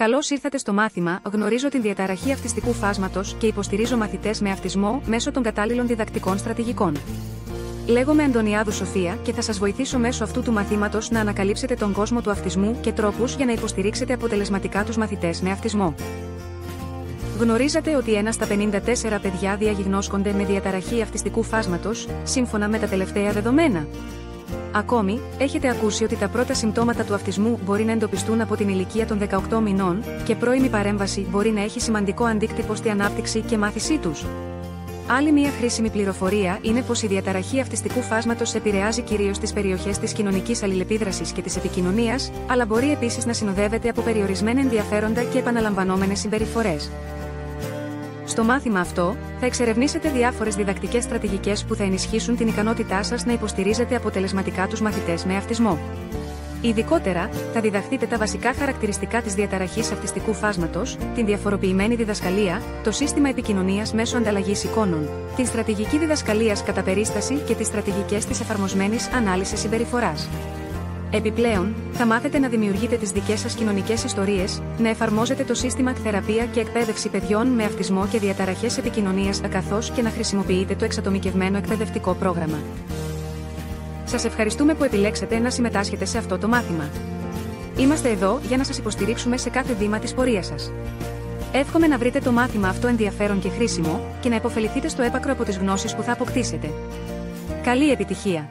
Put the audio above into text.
Καλώς ήρθατε στο μάθημα. Γνωρίζω την διαταραχή αυτιστικού φάσματος και υποστηρίζω μαθητές με αυτισμό μέσω των κατάλληλων διδακτικών στρατηγικών. Λέγομαι Αντωνιάδου Σοφία και θα σας βοηθήσω μέσω αυτού του μαθήματος να ανακαλύψετε τον κόσμο του αυτισμού και τρόπους για να υποστηρίξετε αποτελεσματικά τους μαθητές με αυτισμό. Γνωρίζατε ότι 1 στα 54 παιδιά διαγιγνώσκονται με διαταραχή αυτιστικού φάσματος, σύμφωνα με τα τελευταία δεδομένα. Ακόμη, έχετε ακούσει ότι τα πρώτα συμπτώματα του αυτισμού μπορεί να εντοπιστούν από την ηλικία των 18 μηνών και πρώιμη παρέμβαση μπορεί να έχει σημαντικό αντίκτυπο στη ανάπτυξη και μάθησή τους. Άλλη μια χρήσιμη πληροφορία είναι πως η διαταραχή αυτιστικού φάσματος επηρεάζει κυρίως τις περιοχές της κοινωνικής αλληλεπίδρασης και της επικοινωνίας, αλλά μπορεί επίσης να συνοδεύεται από περιορισμένα ενδιαφέροντα και επαναλαμβανόμενες συμπεριφορές. Στο μάθημα αυτό, θα εξερευνήσετε διάφορες διδακτικές στρατηγικές που θα ενισχύσουν την ικανότητά σας να υποστηρίζετε αποτελεσματικά τους μαθητές με αυτισμό. Ειδικότερα, θα διδαχθείτε τα βασικά χαρακτηριστικά της διαταραχής αυτιστικού φάσματος, την διαφοροποιημένη διδασκαλία, το σύστημα επικοινωνίας μέσω ανταλλαγής εικόνων, την στρατηγική διδασκαλίας κατά περίσταση και τις στρατηγικές της εφαρμοσμένης ανάλυσης συμπεριφοράς. Επιπλέον, θα μάθετε να δημιουργείτε τις δικές σας κοινωνικές ιστορίες, να εφαρμόζετε το σύστημα εκθεραπεία και εκπαίδευση παιδιών με αυτισμό και διαταραχές επικοινωνίας, καθώς και να χρησιμοποιείτε το εξατομικευμένο εκπαιδευτικό πρόγραμμα. Σας ευχαριστούμε που επιλέξατε να συμμετάσχετε σε αυτό το μάθημα. Είμαστε εδώ για να σας υποστηρίξουμε σε κάθε βήμα της πορείας σας. Εύχομαι να βρείτε το μάθημα αυτό ενδιαφέρον και χρήσιμο και να υποφεληθείτε στο έπακρο από τις γνώσεις που θα αποκτήσετε. Καλή επιτυχία!